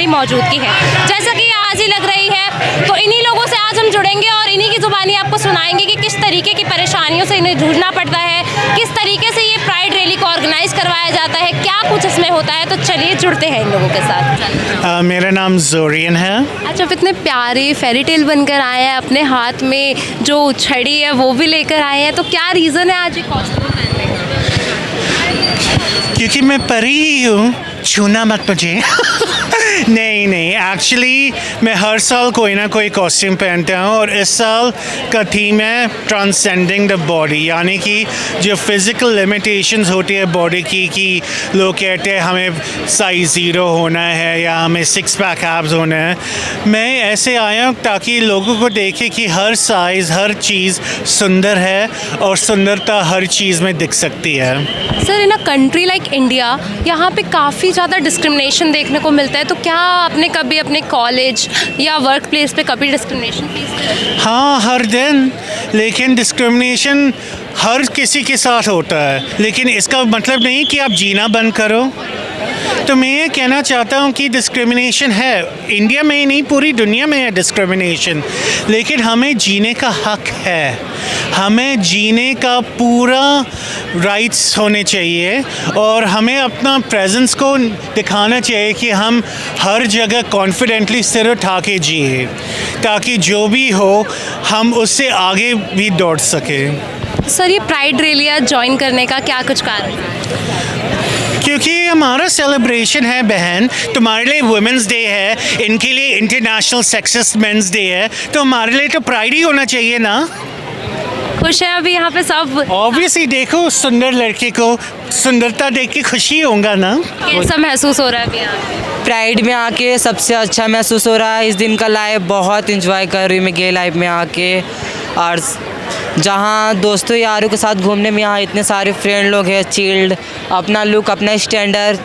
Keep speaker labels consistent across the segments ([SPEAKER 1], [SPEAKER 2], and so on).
[SPEAKER 1] हमारी मौजूदगी है। जैसा कि आज ही लग रही है, तो इन्हीं लोगों से आज हम जुड़ेंगे और इन्हीं की ज़ुबानी आपको सुनाएंगे कि किस तरीके की परेशानियों से इन्हें जूझना पड़ता है, किस तरीके से ये प्राइड रैली को ऑर्गेनाइज करवाया जाता है, क्या कुछ इसमें होता है। तो चलिए जुड़ते हैं इन लोगों के साथ।
[SPEAKER 2] मेरा नाम जोरियन है।
[SPEAKER 1] अच्छा, आप इतने प्यारे फेरी टेल बनकर आए हैं, अपने हाथ में जो छड़ी है वो भी लेकर आए हैं, तो क्या रीज़न है आज ये कॉस्ट्यूम पहनने का?
[SPEAKER 2] क्योंकि मैं परी ही हूँ, छूना मत मुझे। नहीं एक्चुअली मैं हर साल कोई ना कोई कॉस्ट्यूम पहनता हूँ और इस साल का थीम है ट्रांसेंडिंग द बॉडी, यानी कि जो फिज़िकल लिमिटेशंस होती है बॉडी की, कि लोग कहते हैं हमें साइज़ 0 होना है या हमें 6 पैक एब्स होना है। मैं ऐसे आया हूँ ताकि लोगों को देखे कि हर साइज़, हर चीज़ सुंदर है और सुंदरता हर चीज़ में दिख सकती है।
[SPEAKER 1] Sir, in a country like India, यहाँ पे काफ़ी ज़्यादा डिस्क्रिमिनेशन देखने को मिलता है, तो क्या आपने कभी अपने कॉलेज या वर्क प्लेस पे कभी डिस्क्रिमिनेशन फेस किया?
[SPEAKER 2] हाँ, हर दिन, लेकिन डिस्क्रिमिनेशन हर किसी के साथ होता है, लेकिन इसका मतलब नहीं कि आप जीना बंद करो। तो मैं ये कहना चाहता हूँ कि डिस्क्रिमिनेशन है, इंडिया में ही नहीं पूरी दुनिया में है डिस्क्रिमिनेशन, लेकिन हमें जीने का हक है, हमें जीने का पूरा राइट्स होने चाहिए और हमें अपना प्रेजेंस को दिखाना चाहिए कि हम हर जगह कॉन्फिडेंटली सिर उठा के जिए, ताकि जो भी हो हम उससे आगे भी दौड़ सकें।
[SPEAKER 1] सर, ये प्राइड रैली ज्वाइन करने का क्या कुछ कारण है?
[SPEAKER 2] क्योंकि हमारा सेलिब्रेशन है बहन, तुम्हारे लिए वुमेंस डे है, इनके लिए इंटरनेशनल सेक्सिस्ट मेंस डे है, तो हमारे लिए तो प्राइड ही होना चाहिए ना।
[SPEAKER 1] खुश है अभी यहाँ पे सब?
[SPEAKER 2] ऑब्वियसली, देखो सुंदर लड़के को सुंदरता देख के खुशी होगा ना।
[SPEAKER 1] कैसा महसूस हो रहा है अभी यहाँ?
[SPEAKER 3] प्राइड में आके सबसे अच्छा महसूस हो रहा है। इस दिन का लाइफ बहुत एंजॉय कर रही हूँ मैं गे लाइफ में आके, और जहाँ दोस्तों यारों के साथ घूमने में यहाँ इतने सारे फ्रेंड लोग हैं, चिल्ड, अपना लुक, अपना स्टैंडर्ड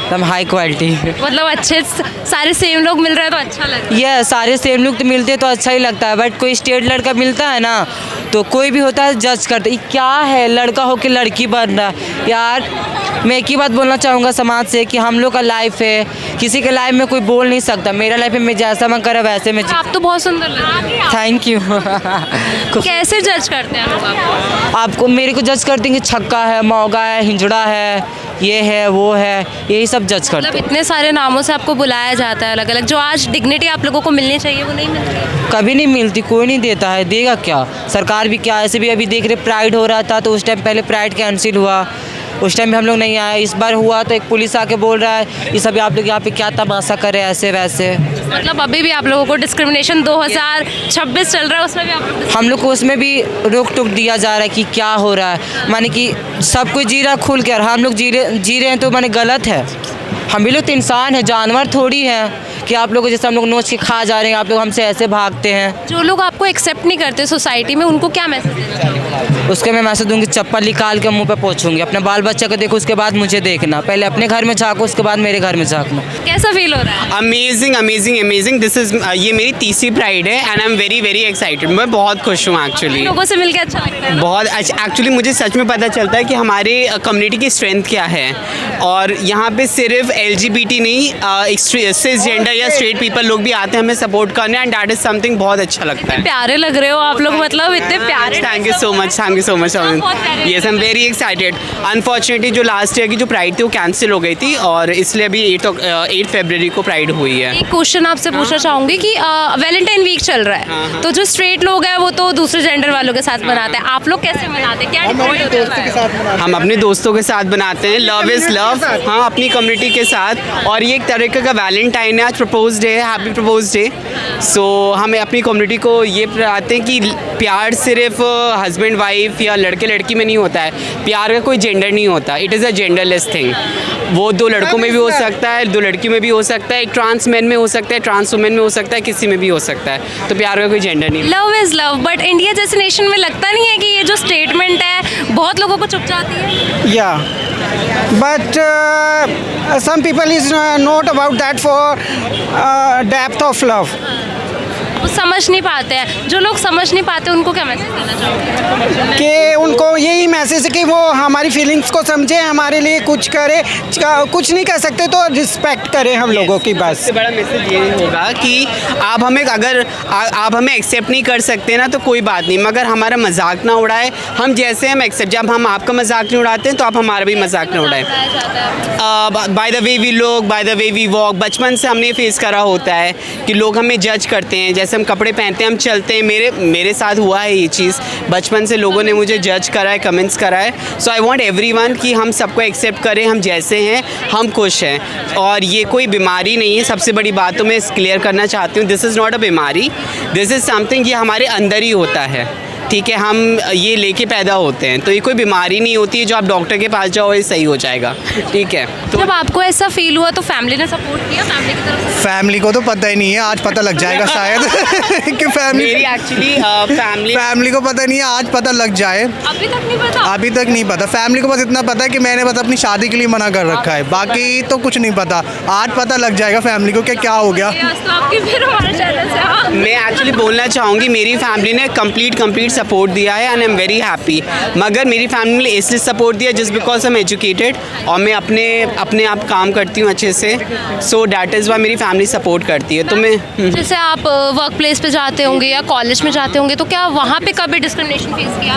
[SPEAKER 3] एकदम हाई क्वालिटी।
[SPEAKER 1] मतलब अच्छे सारे सेम लोग मिल रहे हैं तो अच्छा लगता है।
[SPEAKER 3] ये सारे सेम लुक तो मिलते हैं तो अच्छा ही लगता है, बट कोई स्टेट लड़का मिलता है ना तो कोई भी होता है जज करता है, क्या है लड़का हो के लड़की बन रहा है। यार मैं एक ही बात बोलना चाहूँगा समाज से कि हम लोग का लाइफ है, किसी के लाइफ में कोई बोल नहीं सकता। मेरा लाइफ है, मैं जैसा मन करा वैसे मैं।
[SPEAKER 1] आप तो बहुत सुंदर लग रहे हैं।
[SPEAKER 3] Thank you.
[SPEAKER 1] कैसे जज करते हैं लोग आपको?
[SPEAKER 3] आपको मेरे को जज करते हैं कि छक्का है, मौगा है, हिंजड़ा है, ये है वो है, यही सब जज करते
[SPEAKER 1] मतलब
[SPEAKER 3] हैं।
[SPEAKER 1] इतने सारे नामों से आपको बुलाया जाता है अलग अलग, जो आज डिग्निटी आप लोगों को मिलनी चाहिए वो नहीं मिल रही।
[SPEAKER 3] कभी नहीं मिलती, कोई नहीं देता है, देगा क्या सरकार भी क्या। ऐसे भी अभी देख रहे प्राइड हो रहा था तो उस टाइम पहले प्राइड कैंसिल हुआ, उस टाइम भी हम लोग नहीं आए। इस बार हुआ तो एक पुलिस आके बोल रहा है ये सब आप लोग यहाँ पे क्या तमाशा कर रहे हैं ऐसे वैसे।
[SPEAKER 1] मतलब अभी भी आप लोगों को डिस्क्रिमिनेशन 2026 चल रहा है, उसमें भी आप लोग
[SPEAKER 3] हम लोग को उसमें भी रोक टोक दिया जा रहा है कि क्या हो रहा है, माने कि सब कुछ जी रहा खुल कर, हम लोग जी रहे हैं तो माने गलत है। हम भी लोग तो इंसान है, जानवर थोड़ी हैं कि आप लोग जैसे हम लोग नोच के खा जा रहे हैं, आप लोग हमसे ऐसे भागते हैं।
[SPEAKER 1] जो लोग आपको एक्सेप्ट नहीं करते सोसाइटी में, उनको क्या मैसेज देना चाहेंगे?
[SPEAKER 3] उसके मैं मैसेज दूंगी, चप्पल निकाल के मुंह पे पोंछूंगी। अपने बाल बच्चे को देखो, उसके बाद मुझे देखना, पहले अपने घर में झाँको उसके बाद मेरे घर में झाँकना।
[SPEAKER 1] कैसा फील हो रहा है?
[SPEAKER 4] Amazing amazing amazing. This is ये मेरी तीसरी प्राइड है and I am very very excited. मैं बहुत खुश हूँ एक्चुअली।
[SPEAKER 1] लोगों से मिलकर अच्छा लगता है।
[SPEAKER 4] बहुत अच्छा, एक्चुअली मुझे सच में पता चलता है कि हमारे कम्युनिटी की स्ट्रेंथ क्या है, और यहाँ पे सिर्फ LGBT नहीं, सिसजेंडर या स्ट्रेट पीपल लोग भी आते हैं हमें सपोर्ट करने, एंड दैट इज़ समथिंग बहुत अच्छा लगता है।
[SPEAKER 1] प्यारे लग रहे हो आप लोग, मतलब इतने प्यारे।
[SPEAKER 4] Thank you so much, thank you so much. Yes, I am very excited. Unfortunately जो लास्ट ईयर की जो प्राइड थी वो कैंसिल हो गई थी, और इसलिए अभी 8 फरवरी को प्राइड हुई है।
[SPEAKER 1] एक क्वेश्चन आपसे पूछना चाहूँगी कि वैलेंटाइन वीक चल रहा है, तो जो स्ट्रेट लोग हैं वो तो दूसरे जेंडर वालों के साथ मनाते हैं, आप लोग कैसे मनाते हैं? क्या डिफरेंट होता है?
[SPEAKER 4] हम अपने दोस्तों के साथ बनाते हैं, लव इज़ लव, हाँ, अपनी कम्युनिटी के साथ। और ये एक तरीके का वैलेंटाइन है, आज प्रपोज डे है, हैप्पी प्रपोज डे। सो हमें अपनी कम्युनिटी को ये बताते हैं कि प्यार सिर्फ हस्बैंड वाइफ या लड़के लड़की में नहीं होता है, प्यार का कोई जेंडर नहीं होता, it is a genderless thing. वो 2 लड़कों में भी हो सकता है, 2 लड़की में भी हो सकता है, एक ट्रांस मैन में हो सकता है, ट्रांस वुमेन में हो सकता है, किसी में भी हो सकता है। तो प्यार का कोई जेंडर नहीं।
[SPEAKER 1] Love is love, but India जैसे नेशन में लगता नहीं है कि ये जो स्टेटमेंट है बहुत लोगों को चुप जाती है?
[SPEAKER 5] Yeah, but some people is not about that for depth of love.
[SPEAKER 1] वो समझ समझ नहीं पाते हैं, जो लोग समझ नहीं पाते उनको क्या मैसेज देना चाहोगे?
[SPEAKER 5] कि उनको यही मैसेज है कि वो हमारी फीलिंग्स को समझे, हमारे लिए कुछ करे, कुछ नहीं कर सकते तो रिस्पेक्ट करें हम लोगों की बस।
[SPEAKER 4] सबसे बड़ा मैसेज ये होगा कि आप हमें अगर आप हमें एक्सेप्ट नहीं कर सकते ना तो कोई बात नहीं, मगर हमारा मजाक ना उड़ाए। हम जैसे हम एक्सेप्ट, जब हम आपका मजाक नहीं उड़ाते हैं तो आप हमारा भी मजाक ना उड़ाएं। By the way we look, by the way we walk, बचपन से हमने फेस करा होता है कि लोग हमें जज करते हैं, जैसे हम कपड़े पहनते हैं, हम चलते हैं। मेरे साथ हुआ है ये चीज़, बचपन से लोगों ने मुझे जज करा है, कमेंट्स करा है। सो आई वांट एवरीवन कि हम सबको एक्सेप्ट करें, हम जैसे हैं हम खुश हैं, और ये कोई बीमारी नहीं है। सबसे बड़ी बात तो मैं क्लियर करना चाहती हूँ, दिस इज़ नॉट अ बीमारी, दिस इज़ समथिंग, ये हमारे अंदर ही होता है, ठीक है। हम ये लेके पैदा होते हैं, तो ये कोई बीमारी नहीं होती है जो आप डॉक्टर के पास जाओ ये सही हो जाएगा, ठीक है। तो
[SPEAKER 1] जब आपको ऐसा फील हुआ तो फैमिली ने सपोर्ट किया, फैमिली की तरफ से?
[SPEAKER 6] फैमिली को तो पता ही नहीं है, आज पता लग जाएगा शायद कि
[SPEAKER 4] मेरी एक्चुअली
[SPEAKER 6] फैमिली को पता नहीं है, आज पता लग जाए।
[SPEAKER 1] अभी तक नहीं पता?
[SPEAKER 6] अभी तक नहीं पता। फैमिली को बस इतना पता है कि मैंने बस अपनी शादी के लिए मना कर रखा है, बाकी तो कुछ नहीं पता। आज पता लग जाएगा फैमिली को कि क्या हो गया।
[SPEAKER 1] तो आपकी फिर हमारे चैनल से हाँ।
[SPEAKER 4] मैं एक्चुअली बोलना चाहूँगी, मेरी फैमिली ने कंप्लीट सपोर्ट दिया है and I am very happy. मगर मेरी फैमिली ने इसलिए सपोर्ट दिया just because I am educated और मैं अपने आप काम करती हूँ अच्छे से, सो डैट इज़ वाई मेरी फैमिली सपोर्ट करती है। तो मैं
[SPEAKER 1] जैसे आप वर्क प्लेस पे जाते होंगे या कॉलेज में जाते होंगे तो क्या वहाँ पे कभी डिस्क्रिमिनेशन फेस किया?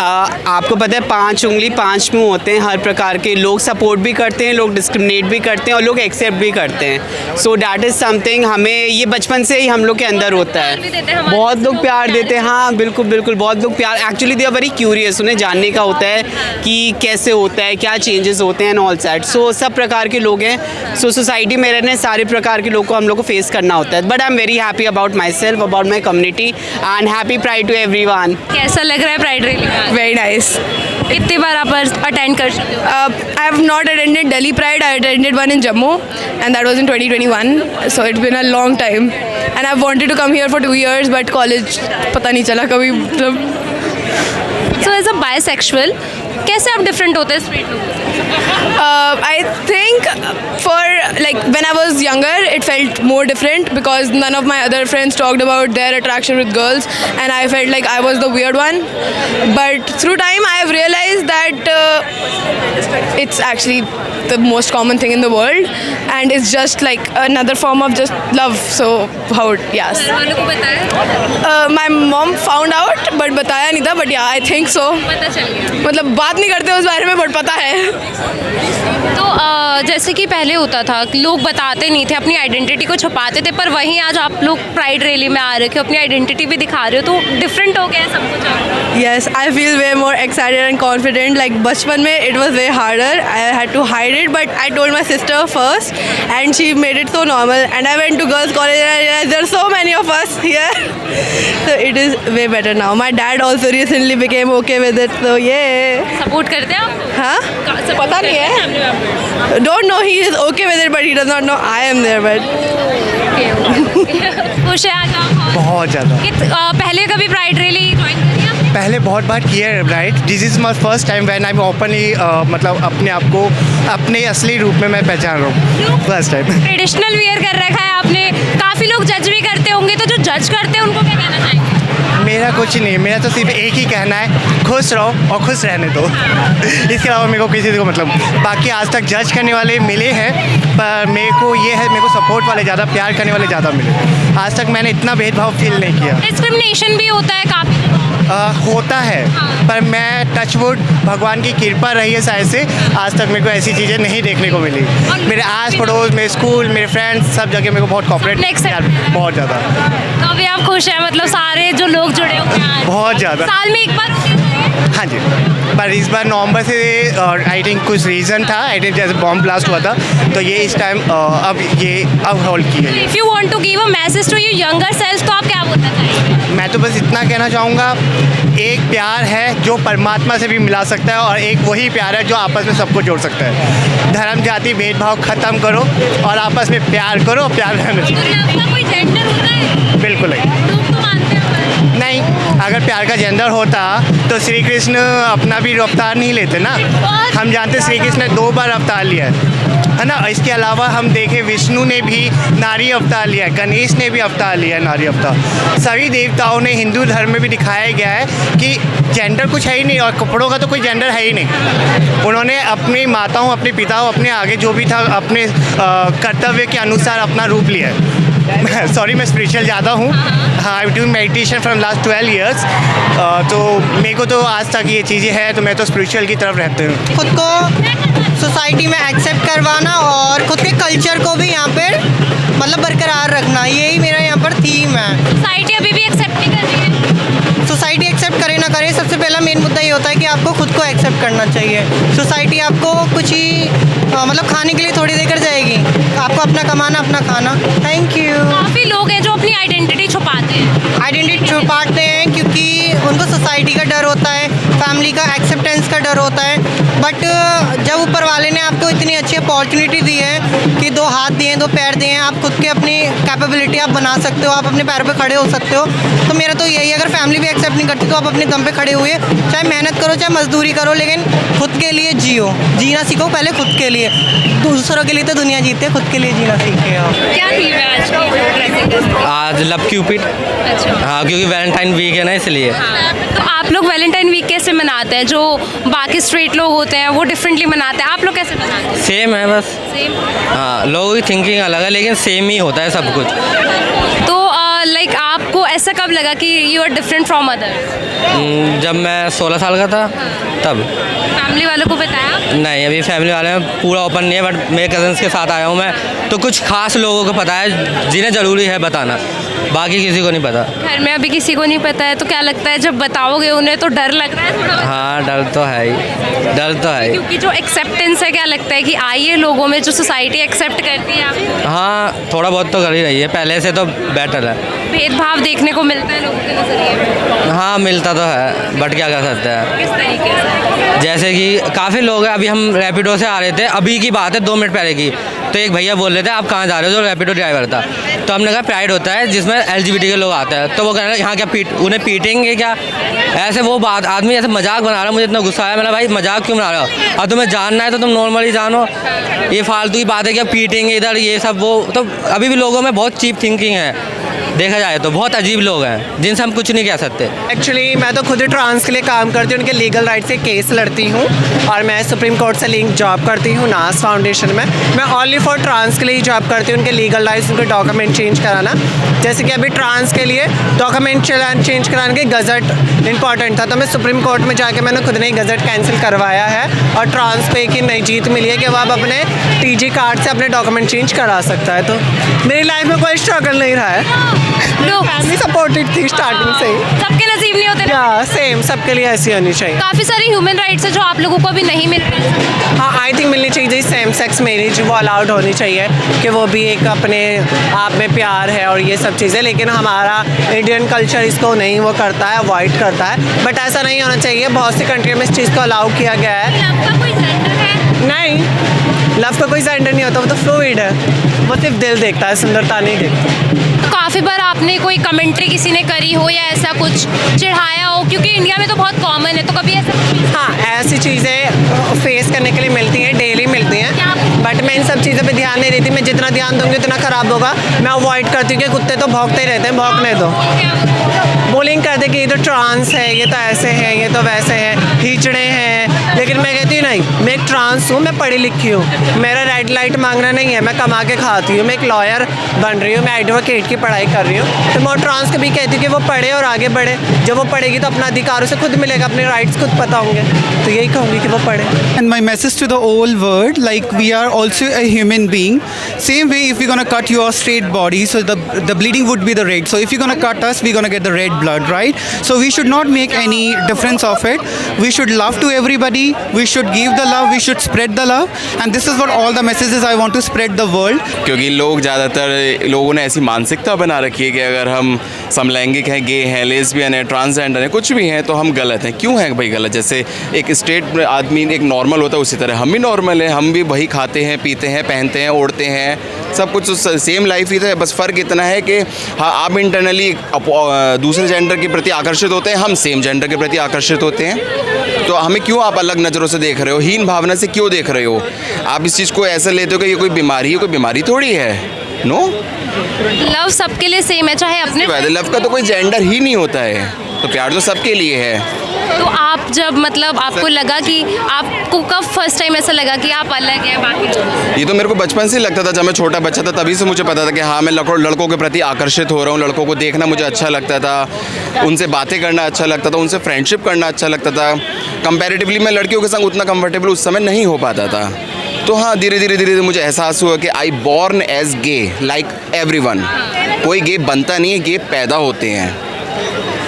[SPEAKER 4] आपको पता है 5 उंगली 5 मुंह होते हैं, हर प्रकार के लोग सपोर्ट भी करते हैं, लोग डिस्क्रिमिनेट भी करते हैं और लोग एक्सेप्ट भी करते हैं। सो डैट इज़ समथिंग, हमें ये बचपन से ही हम लोग के अंदर होता है। बहुत लोग प्यार देते हैं, हाँ बिल्कुल बहुत लोग प्यार, actually they are very curious, उन्हें जानने का होता है कि कैसे होता है, क्या चेंजेस होते हैं एंड ऑल दैट। सो सब प्रकार के लोग हैं, सो सोसाइटी में रहने सारे प्रकार के लोग को हम लोग को फेस करना होता है। But I am very happy about myself, about my community and happy pride to everyone.
[SPEAKER 1] कैसा लग रहा है प्राइड रैली में?
[SPEAKER 7] Very nice.
[SPEAKER 1] कितनी बार आप अटेंड कर चुके हो?
[SPEAKER 7] I have not attended Delhi Pride. I attended one in Jammu, and that was in 2021. So it's been a long time, and I've wanted to come here for 2 years, but college पता नहीं चला कभी मतलब।
[SPEAKER 1] So as a bisexual, कैसे आप different होते हैं street लोगों से?
[SPEAKER 7] I think for like when I was younger, it felt more different because none of my other friends talked about their attraction with girls, and I felt like I was the weird one. But through time, I have realized that it's actually the most common thing in the world, and it's just like another form of just love. So how? Yes.
[SPEAKER 1] घर वालों को बताया?
[SPEAKER 7] My mom found out, but बताया नहीं था. But yeah, I think so.
[SPEAKER 1] पता चल गया।
[SPEAKER 7] मतलब बात नहीं करते उस बारे में, बट पता है।
[SPEAKER 1] तो जैसे कि पहले होता था लोग बताते नहीं थे, अपनी आइडेंटिटी को छुपाते थे, पर वहीं आज आप लोग प्राइड रैली में आ रखे हो, अपनी आइडेंटिटी भी दिखा रहे हो, तो डिफरेंट हो गया है सब कुछ।
[SPEAKER 7] Yes, I feel way more excited and confident. Like बचपन में it was way harder. I had to hide it, but I told my sister first, and she made it so normal. And I went to girls' college, and I realized there are so many of us here. So it is way better now. My dad also recently became okay with it. So yeah.
[SPEAKER 1] Support करते हैं आप?
[SPEAKER 7] हाँ?
[SPEAKER 1] Support
[SPEAKER 7] पता नहीं
[SPEAKER 1] करते हैं
[SPEAKER 7] है.
[SPEAKER 1] family में?
[SPEAKER 7] Don't know he is okay with it, but he does not know I am there. But
[SPEAKER 1] खुश है आज आप?
[SPEAKER 6] बहुत ज़्यादा।
[SPEAKER 1] पहले कभी प्राइड रैली ज्वाइन करी है आपने?
[SPEAKER 6] पहले बहुत बार किया है right. This is my first time when I am openly मतलब अपने आप को अपने असली रूप में मैं पहचान रहा हूँ फर्स्ट टाइम।
[SPEAKER 1] ट्रेडिशनल वियर कर रखा है आपने, काफ़ी लोग जज भी करते होंगे, तो जो जज करते हैं उनको क्या कहना चाहेंगे?
[SPEAKER 6] मेरा कुछ नहीं, मेरा तो सिर्फ एक ही कहना है, खुश रहो और खुश रहने दो। इसके अलावा मेरे को किसी को मतलब, बाकी आज तक जज करने वाले मिले हैं, पर मेरे को ये है, मेरे को सपोर्ट वाले ज़्यादा, प्यार करने वाले ज़्यादा मिले। आज तक मैंने इतना भेदभाव फील नहीं किया।
[SPEAKER 1] डिस्क्रिमिनेशन भी होता है काफ़ी
[SPEAKER 6] होता है, पर मैं टचवुड भगवान की कृपा रही है शायद से, आज तक मेरे को ऐसी चीज़ें नहीं देखने को मिली। मेरे आस पड़ोस, मेरे स्कूल, मेरे फ्रेंड्स, सब जगह मेरे को बहुत कॉपरेट, बहुत ज़्यादा।
[SPEAKER 1] तो अभी आप खुश हैं, मतलब सारे जो लोग जुड़े हुए हैं
[SPEAKER 6] बहुत ज़्यादा।
[SPEAKER 1] साल में एक बार होती है?
[SPEAKER 6] हाँ जी, पर इस बार नवंबर से आई थिंक कुछ रीज़न था, आई थिंक जैसे बॉम्ब ब्लास्ट हुआ था, तो ये इस टाइम अब होल्ड की है।
[SPEAKER 1] If you want to give a message to your younger self, तो आप क्या बोलना चाहेंगे?
[SPEAKER 6] मैं तो बस इतना कहना चाहूँगा, एक प्यार है जो परमात्मा से भी मिला सकता है, और एक वही प्यार है जो आपस में सबको जोड़ सकता है। धर्म जाति भेदभाव ख़त्म करो और आपस में प्यार करो, प्यार रहना
[SPEAKER 1] तो
[SPEAKER 6] चाहिए।
[SPEAKER 1] लव का कोई जेंडर होता है?
[SPEAKER 6] बिल्कुल नहीं।
[SPEAKER 1] लोग तो मानते हैं पर
[SPEAKER 6] नहीं, अगर प्यार का जेंडर होता तो श्री कृष्ण अपना भी अवतार नहीं लेते ना। हम जानते श्री कृष्ण ने 2 बार अवतार लिया है, है ना। इसके अलावा हम देखें विष्णु ने भी नारी अवतार लिया, गणेश ने भी अवतार लिया नारी अवतार। सभी देवताओं ने हिंदू धर्म में भी दिखाया गया है कि जेंडर कुछ है ही नहीं, और कपड़ों का तो कोई जेंडर है ही नहीं। उन्होंने अपनी माताओं, अपने पिताओं, अपने आगे जो भी था अपने कर्तव्य के अनुसार अपना रूप लिया है। सॉरी मैं स्पिरिचुअल ज़्यादा हूँ। हाँ, I do meditation from last 12 years. तो मेरे को तो आज तक ये चीज़ें हैं, तो मैं तो स्पिरिचुअल की तरफ रहता हूँ।
[SPEAKER 5] खुद को सोसाइटी में एक्सेप्ट करवाना और खुद के कल्चर को भी यहाँ पे मतलब बरकरार रखना, यही मेरा यहाँ पर थीम है।
[SPEAKER 1] सोसाइटी अभी भी एक्सेप्ट नहीं कर रही है।
[SPEAKER 5] सोसाइटी एक्सेप्ट करे ना करे, सबसे पहला मेन मुद्दा ये होता है कि आपको खुद को एक्सेप्ट करना चाहिए। सोसाइटी आपको कुछ ही मतलब खाने के लिए थोड़ी देकर जाएगी, आपको अपना कमाना, अपना खाना। Thank you.
[SPEAKER 1] काफ़ी लोग हैं जो अपनी आइडेंटिटी छुपाते हैं।
[SPEAKER 5] आइडेंटिटी छुपाते हैं क्योंकि उनको सोसाइटी का डर होता है, फैमिली का एक्सेप्टेंस का डर होता है। बट जब ऊपर वाले ने आपको इतनी अच्छी अपॉर्चुनिटी दी है कि 2 हाथ दिए हैं, 2 पैर दिए हैं, आप खुद के अपनी कैपेबिलिटी आप बना सकते हो, आप अपने पैर पे खड़े हो सकते हो। तो मेरा तो यही है, अगर फैमिली भी एक्सेप्ट नहीं करती तो आप अपने दम पे खड़े हुए, चाहे मेहनत करो, चाहे मजदूरी करो, लेकिन खुद के लिए जियो। जीना सीखो पहले खुद के लिए, दूसरों के लिए तो दुनिया जीते है, खुद के लिए जीना सीखे आप।
[SPEAKER 1] क्या थी आज की?
[SPEAKER 8] आज लव क्यूपिड।
[SPEAKER 1] अच्छा।
[SPEAKER 8] हाँ, क्योंकि वैलेंटाइन वीक है ना, इसलिए।
[SPEAKER 1] तो आप लोग वैलेंटाइन वीक कैसे मनाते हैं? जो बाकी स्ट्रेट लोग होते हैं वो डिफरेंटली मनाते हैं, आप लोग कैसे मनाते हैं?
[SPEAKER 8] सेम है बस।
[SPEAKER 1] सेम।
[SPEAKER 8] हाँ, लोगों की थिंकिंग अलग है, लेकिन सेम ही होता है सब कुछ।
[SPEAKER 1] तो लाइक आपको ऐसा कब लगा कि you are different from other?
[SPEAKER 8] जब मैं 16 साल का था तब।
[SPEAKER 1] फैमिली वालों को बताया?
[SPEAKER 8] नहीं, अभी फैमिली वाले में पूरा ओपन नहीं है, बट मेरे कज़न्स के साथ आया हूँ मैं, तो कुछ खास लोगों को पता है जिन्हें ज़रूरी है बताना, बाकी किसी को नहीं पता।
[SPEAKER 1] घर में अभी किसी को नहीं पता है, तो क्या लगता है जब बताओगे उन्हें तो डर लग रहा है थोड़ा?
[SPEAKER 8] हाँ, डर तो है ही, डर तो है ही।
[SPEAKER 1] क्योंकि जो एक्सेप्टेंस है, क्या लगता है कि आइए लोगों में जो सोसाइटी एक्सेप्ट करती है आपको?
[SPEAKER 8] हाँ, थोड़ा बहुत तो कर ही रही है, पहले से तो बेटर है।
[SPEAKER 1] भेदभाव देखने को मिलता है लोगों के नज़रिए में?
[SPEAKER 8] हाँ, मिलता तो है, बट क्या कर सकते हैं।
[SPEAKER 1] किस तरीके से?
[SPEAKER 8] जैसे कि काफ़ी लोग हैं, अभी हम रैपिडो से आ रहे थे, अभी की बात है 2 मिनट पहले की, तो एक भैया बोल रहे थे आप कहाँ जा रहे हो, जो रैपिडो ड्राइवर था। तो हमने कहा प्राइड होता है जिसमें LGBT के लोग आते हैं, तो वो कह रहे हैं यहाँ क्या उन्हें पीटेंगे क्या? ऐसे वो बात आदमी ऐसे मजाक बना रहा है, मुझे इतना गुस्सा आया। मैंने भाई मजाक क्यों बना रहे हो? और तुम्हें जानना है तो तुम नॉर्मली जानो, ये फालतू की बात है क्या पीटेंगे इधर ये सब वो। तो अभी भी लोगों में बहुत चीप थिंकिंग है, देखा जाए तो बहुत अजीब लोग हैं जिनसे हम कुछ नहीं कह सकते।
[SPEAKER 4] एक्चुअली मैं तो खुद ट्रांस के लिए काम करती हूँ, उनके लीगल राइट से केस लड़ती हूँ, और मैं सुप्रीम कोर्ट से लिंक जॉब करती हूँ नास फाउंडेशन में। मैं ओनली फॉर ट्रांस के लिए ही जॉब करती हूँ, उनके लीगल राइट्स, उनके डॉक्यूमेंट चेंज कराना। जैसे कि अभी ट्रांस के लिए डॉक्यूमेंट चेंज कराने के गज़ट इंपॉर्टेंट था, तो मैं सुप्रीम कोर्ट में जाके मैंने खुद ने गज़ट कैंसिल करवाया है, और ट्रांस को एक ही नई जीत मिली है कि वो अब अपने TG कार्ड से अपने डॉक्यूमेंट चेंज करा सकता है। तो मेरी लाइफ में कोई स्ट्रगल नहीं रहा है, फैमिली सपोर्टेड थी स्टार्टिंग से ही।
[SPEAKER 1] सबके नसीब नहीं होते ना?
[SPEAKER 4] या सेम सबके लिए ऐसी होनी चाहिए।
[SPEAKER 1] काफ़ी सारी ह्यूमन राइट्स है जो आप लोगों को अभी नहीं मिल रही है।
[SPEAKER 4] हाँ, आई थिंक मिलनी चाहिए। सेम सेक्स मैरिज वो अलाउड होनी चाहिए, कि वो भी एक अपने आप में प्यार है और ये सब चीज़ें, लेकिन हमारा इंडियन कल्चर इसको नहीं वो करता है, अवॉइड करता है। बट ऐसा नहीं होना चाहिए, बहुत सी कंट्री में इस चीज़ को अलाउ किया गया है।
[SPEAKER 1] लव का कोई जेंडर है?
[SPEAKER 4] नहीं, लव का कोई जेंडर नहीं होता, वो तो फ्लूइड है, वो सिर्फ दिल देखता है, सुंदरता नहीं देखता।
[SPEAKER 1] तो काफ़ी बार आपने कोई कमेंट्री किसी ने करी हो या ऐसा कुछ चिढ़ाया हो, क्योंकि इंडिया में तो बहुत कॉमन है, तो कभी ऐसा?
[SPEAKER 4] हाँ, ऐसी चीज़ें फेस करने के लिए मिलती हैं, डेली मिलती हैं, बट मैं इन सब चीज़ों पे ध्यान नहीं देती। मैं जितना ध्यान दूंगी उतना ख़राब होगा। मैं अवॉइड करती हूँ कि कुत्ते तो भौंकते ही रहते हैं, भौंकने दो। बोलिंग करते कि ये तो ट्रांस है, ये तो ऐसे है, ये तो वैसे है, हिचड़े हैं, लेकिन मैं कहती हूँ नहीं, मैं एक ट्रांस हूँ, मैं पढ़ी लिखी हूँ, मेरा रेड लाइट मांगना नहीं है, मैं कमा के खाती हूँ, मैं एक लॉयर बन रही हूँ, मैं एडवोकेट की पढ़ाई कर रही हूँ। तो मैं ट्रांस को भी कहती हूँ कि वो पढ़े और आगे बढ़े। जब वो पढ़ेगी तो अपना अधिकार उसे खुद मिलेगा, अपने राइट्स खुद पता होंगे, तो यही कहूँगी कि वो पढ़े।
[SPEAKER 9] And my message to the whole world, like we are also a human being. Same way, if we're gonna cut your straight body, so the bleeding would be the red. So if you're gonna cut us, we're gonna get the red blood, right? So we should not make any difference of it. We should love to everybody. We should give the love. We should spread the love. And this is what all the messages I want to spread the world.
[SPEAKER 10] क्योंकि लोग ज़्यादातर लोगों ने ऐसी मानसिकता बना रखी है कि अगर हम समलैंगिक हैं, गे हैं, लेस्बियन हैं, ट्रांसजेंडर हैं, कुछ भी हैं तो हम गलत हैं। क्यों हैं भाई गलत? जैसे एक स्टेट आदमी एक नॉर्मल होता है, उसी तरह हम भी नॉर्मल हैं, हम भी वही खाते हैं, पीते हैं, पहनते हैं, ओढ़ते हैं, सब कुछ सेम लाइफ ही है। बस फ़र्क इतना है कि हाँ, आप इंटरनली दूसरे जेंडर के प्रति आकर्षित होते हैं, हम सेम जेंडर के प्रति आकर्षित होते हैं। तो हमें क्यों आप अलग नज़रों से देख रहे हो, हीन भावना से क्यों देख रहे हो? आप इस चीज़ को ऐसा लेते हो कि ये कोई बीमारी है, कोई बीमारी थोड़ी है। नो,
[SPEAKER 1] लव सबके लिए सेम है, चाहे अपने।
[SPEAKER 10] लव का तो कोई जेंडर ही नहीं होता है, तो प्यार तो सबके लिए है।
[SPEAKER 1] तो आप जब मतलब आपको लगा कि आपको कब फर्स्ट टाइम ऐसा लगा कि आप अलग हैं बाकी लोगों से?
[SPEAKER 10] ये तो मेरे को बचपन से ही लगता था, जब मैं छोटा बच्चा था तभी से मुझे पता था कि हाँ मैं लड़कों के प्रति आकर्षित हो रहा हूँ, लड़कों को देखना मुझे अच्छा लगता था, उनसे बातें करना अच्छा लगता था, उनसे फ्रेंडशिप करना अच्छा लगता था। कंपैरेटिवली मैं लड़कियों के संग उतना कंफर्टेबल उस समय नहीं हो पाता था। तो हाँ, धीरे धीरे मुझे एहसास हुआ कि I born as gay like everyone. कोई गे बनता नहीं है, गे पैदा होते हैं।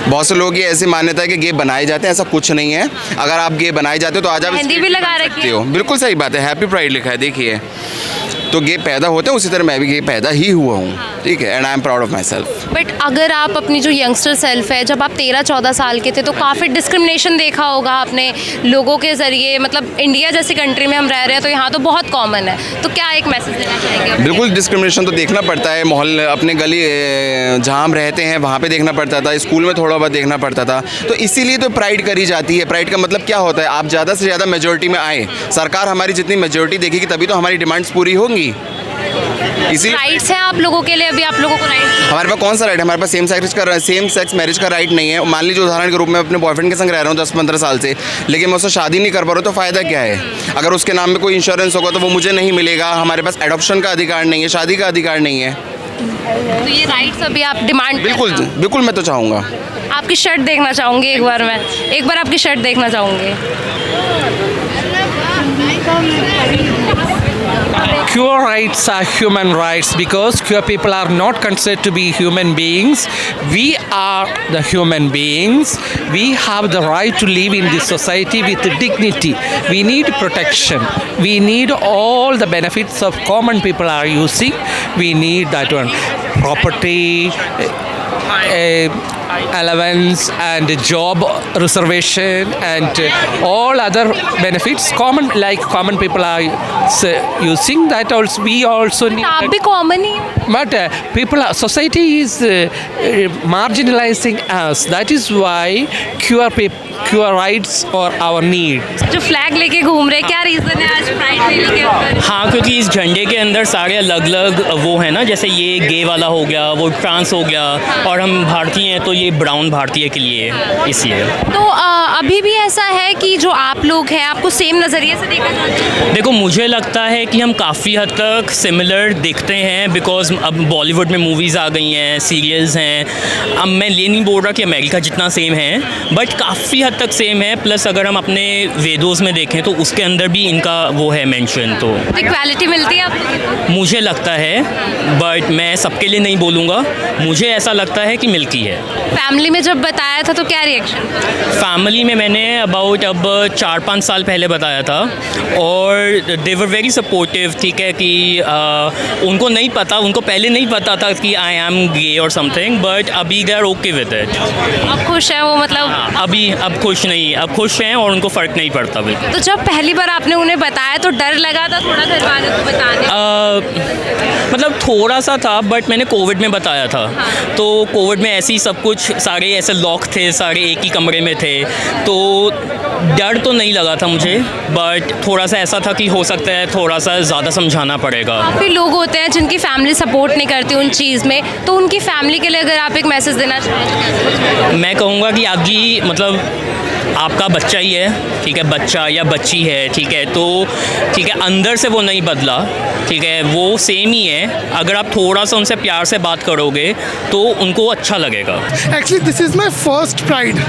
[SPEAKER 10] बहुत से लोग ये ऐसी मान्यता है कि गे बनाए जाते हैं, ऐसा कुछ नहीं है। अगर आप गे बनाए जाते हो तो आज आप
[SPEAKER 1] मेहंदी भी लगा रखी
[SPEAKER 10] हो, बिल्कुल सही बात है, हैप्पी प्राइड लिखा है, देखिए। तो गे पैदा होते हैं, उसी तरह मैं भी गे पैदा ही हुआ हूँ, ठीक है, and I am proud of my self.
[SPEAKER 1] But अगर आप अपनी जो यंगस्टर सेल्फ है, जब आप 13-14 साल के थे तो काफ़ी डिस्क्रिमिनेशन देखा होगा आपने लोगों के ज़रिए, मतलब इंडिया जैसी कंट्री में हम रह रहे हैं तो यहाँ तो बहुत कॉमन है, तो क्या एक मैसेज देना चाहेंगे?
[SPEAKER 10] बिल्कुल, डिस्क्रिमिनेशन तो देखना पड़ता है, मोहल्ले अपने गली जहाँ हम रहते हैं वहाँ पे देखना पड़ता था, स्कूल में थोड़ा बहुत देखना पड़ता था। तो इसीलिए तो प्राइड करी जाती है। प्राइड का मतलब क्या होता है? आप ज़्यादा से ज़्यादा मेजोरिटी में आए, सरकार हमारी जितनी मेजोरिटी देखेगी तभी तो हमारी डिमांड्स पूरी होंगी। इसी
[SPEAKER 1] राइट्स हैं आप लोगों के लिए, अभी आप लोगों को राइट?
[SPEAKER 10] हमारे पास कौन सा राइट है? हमारे पास सेम सेक्स मैरिज का राइट नहीं है। मान लीजिए उदाहरण के रूप में अपने बॉयफ्रेंड के संग रह रहा हूँ 10-15 साल से, लेकिन मैं उससे शादी नहीं कर पा रहा हूँ, तो फ़ायदा क्या है? अगर उसके नाम में कोई इंश्योरेंस होगा तो वो मुझे नहीं मिलेगा। हमारे पास एडॉप्शन का अधिकार नहीं है, शादी का अधिकार नहीं है।
[SPEAKER 1] तो ये राइट्स अभी आप डिमांड?
[SPEAKER 10] बिल्कुल मैं तो चाहूँगा।
[SPEAKER 1] आपकी शर्ट देखना चाहूँगी एक बार आपकी शर्ट देखना चाहूँगी।
[SPEAKER 11] Queer rights are human rights because queer people are not considered to be human beings. We are the human beings. We have the right to live in this society with dignity. We need protection. We need all the benefits of common people are using. We need that one. Property, allowance and job reservation and all other benefits common people are using that also we also need
[SPEAKER 1] आप भी common ही हो।
[SPEAKER 11] but society is marginalizing us. That is why queer rights are our need.
[SPEAKER 1] जो flag लेके घूम रहे, क्या reason है आज प्राइड रैली के ऊपर?
[SPEAKER 12] हाँ, क्योंकि इस झंडे के अंदर सारे अलग अलग वो है ना, जैसे ये गे वाला हो गया, वो ट्रांस हो गया, और हम भारतीय हैं तो ये ब्राउन भारतीय के लिए, इसलिए।
[SPEAKER 1] तो अभी भी ऐसा है कि जो आप लोग हैं आपको सेम नज़रिए से देखा जाता है?
[SPEAKER 12] देखो, मुझे लगता है कि हम काफ़ी हद तक सिमिलर दिखते हैं, बिकॉज अब बॉलीवुड में मूवीज़ आ गई हैं, सीरियल्स हैं। अब मैं ये नहीं बोल रहा कि अमेरिका जितना सेम है, बट काफ़ी हद तक सेम है। प्लस अगर हम अपने वेदोस में देखें तो उसके अंदर भी इनका वो है मेंशन। तो
[SPEAKER 1] इक्वालिटी मिलती है आपको?
[SPEAKER 12] मुझे लगता है, बट मैं सबके लिए नहीं बोलूँगा, मुझे ऐसा लगता है कि मिलती है।
[SPEAKER 1] फैमिली में जब बताया था तो क्या रिएक्शन?
[SPEAKER 12] फैमिली में मैंने अबाउट अब 4-5 साल पहले बताया था और दे वर वेरी सपोर्टिव, ठीक है, कि उनको नहीं पता, उनको पहले नहीं पता था कि आई एम गे और समथिंग, बट अभी they are okay with it.
[SPEAKER 1] अब खुश हैं वो, मतलब?
[SPEAKER 12] अभी अब खुश नहीं, अब खुश हैं और उनको फ़र्क नहीं पड़ता बिल्कुल।
[SPEAKER 1] तो जब पहली बार आपने उन्हें बताया तो डर लगा था थोड़ा घर वालों को बताने?
[SPEAKER 12] मतलब थोड़ा सा था, बट मैंने कोविड में बताया था। तो कोविड में ऐसे ही सब कुछ, सारे ऐसे लॉक थे, सारे एक ही कमरे में थे, तो डर तो नहीं लगा था मुझे, बट थोड़ा सा ऐसा था कि हो सकता है थोड़ा सा ज़्यादा समझाना पड़ेगा।
[SPEAKER 1] काफ़ी लोग होते हैं जिनकी फैमिली सपोर्ट नहीं करती उन चीज़ में, तो उनकी फैमिली के लिए अगर आप एक मैसेज देना चाहें?
[SPEAKER 12] मैं कहूँगा कि आपकी मतलब आपका बच्चा ही है, ठीक है, बच्चा या बच्ची है, ठीक है, तो ठीक है, अंदर से वो नहीं बदला, ठीक है, वो सेम ही है। अगर आप थोड़ा सा उनसे प्यार से बात करोगे तो उनको अच्छा लगेगा।
[SPEAKER 13] Actually, this is my first Pride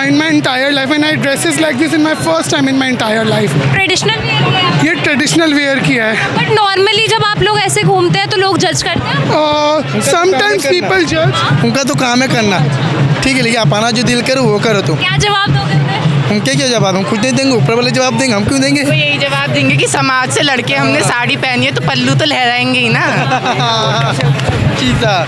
[SPEAKER 13] in my entire life, and I dresses like this in my first time in my entire life.
[SPEAKER 1] Traditional wear किया है?
[SPEAKER 13] ये ट्रेडिशनल वेयर किया है।
[SPEAKER 1] बट नॉर्मली जब आप लोग ऐसे घूमते हैं तो लोग जज करते हैं?
[SPEAKER 13] समटाइम्स पीपल जज।
[SPEAKER 6] उनका तो काम है करना, ठीक है, लेकिन अपना जो दिल करे वो करो। तो
[SPEAKER 1] क्या जवाब दोगे?
[SPEAKER 6] हम क्या जवाब, हम खुद नहीं देंगे, ऊपर वाले जवाब देंगे, हम क्यों देंगे?
[SPEAKER 14] तो यही जवाब देंगे कि समाज से लड़के हमने साड़ी पहनी है तो पल्लू तो लहराएंगे ही ना।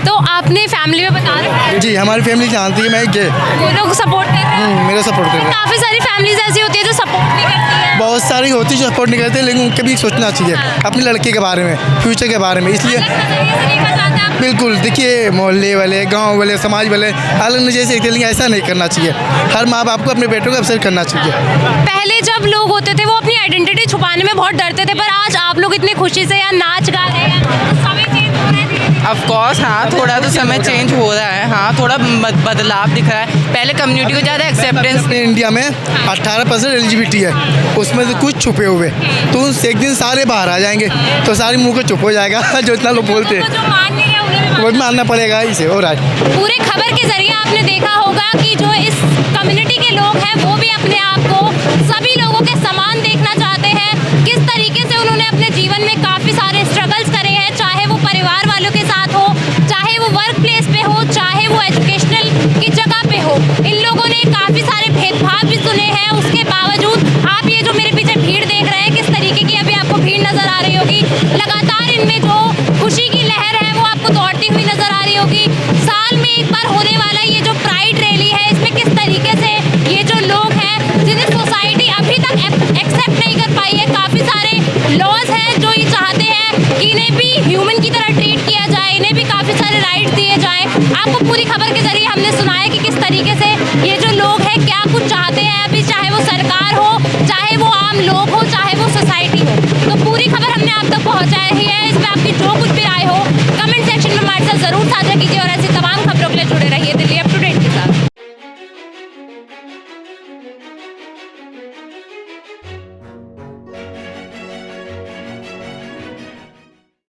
[SPEAKER 1] तो आपने फैमिली में बता रहे?
[SPEAKER 6] जी, हमारी फैमिली जानती है मैं गे।
[SPEAKER 1] वो लोग सपोर्ट कर रहे हैं?
[SPEAKER 6] मेरा सपोर्ट कर रहे हैं।
[SPEAKER 1] काफ़ी सारी फैमिलीज ऐसी होती है जो सपोर्ट नहीं करती है।
[SPEAKER 6] बहुत सारी होती है जो सपोर्ट नहीं करते, लेकिन उनके भी सोचना चाहिए अपने लड़के के बारे में, फ्यूचर के बारे में। इसलिए बिल्कुल, देखिए, मोहल्ले वाले, गाँव वाले, समाज वाले अलग नज़र से, लेकिन ऐसा नहीं करना चाहिए। हर माँ बाप को अपने बेटों को अवसर
[SPEAKER 15] करना चाहिए।
[SPEAKER 1] पहले जब लोग होते थे वो अपनी आइडेंटिटी छुपाने में बहुत डरते थे, पर आज आप लोग इतनी खुशी से यहाँ नाच गा रहे हैं, तो समय चेंज हो रहा है धीरे-धीरे।
[SPEAKER 14] ऑफ कोर्स हाँ, थोड़ा तो समय चेंज हो रहा है, हाँ थोड़ा बदलाव दिख रहा है। पहले कम्युनिटी को ज़्यादा एक्सेप्टेंस।
[SPEAKER 15] अपने इंडिया में 18% LGBT है, उसमें से कुछ छुपे हुए, तो एक दिन सारे बाहर आ जाएंगे, तो सारे मुंह को चुप हो जाएगा जो इतना लोग बोलते हैं,
[SPEAKER 1] जो मान नहीं है उन्हें भी
[SPEAKER 15] वो भी मानना पड़ेगा इसे। और
[SPEAKER 1] पूरे खबर के जरिए आपने देखा होगा कि जो इस कम्युनिटी के लोग हैं वो भी अपने आप को सभी लोगों के समान देखना चाहते हैं। किस तरीके से उन्होंने अपने जीवन में काफ़ी सारे स्ट्रगल्स करे हैं, चाहे वो परिवार वालों के साथ हो, चाहे वो वर्क प्लेस पे हो, चाहे वो एजुकेशनल की जगह पे हो। इन लोगों ने काफ़ी सारे भेदभाव भी सुने हैं, उसके बावजूद आप ये जो मेरे पीछे भीड़ देख रहे हैं, किस तरीके की अभी आपको भीड़ नज़र आ रही होगी, लगातार इनमें जो खुशी की लहर है वो आपको दौड़ती हुई नज़र आ रही होगी। साल में एक बार होने वाला ये जो प्राइड रैली है, इसमें किस तरीके से ये जो लोग हैं जिन्हें सोसाइटी अभी तक एक्सेप्ट नहीं कर पाई है, काफ़ी सारे लॉज हैं जो ये चाहते हैं कि इन्हें भी ह्यूमन की तरह ट्रीट किया जाए, इन्हें भी काफ़ी सारे राइट्स दिए जाएं। आपको पूरी खबर के जरिए हमने सुनाया कि किस तरीके से ये जो लोग हैं क्या कुछ चाहते हैं अभी, चाहे वो सरकार हो, चाहे वो आम लोग हो, चाहे वो सोसाइटी हो। तो पूरी खबर हमने आप तक पहुँचाया है।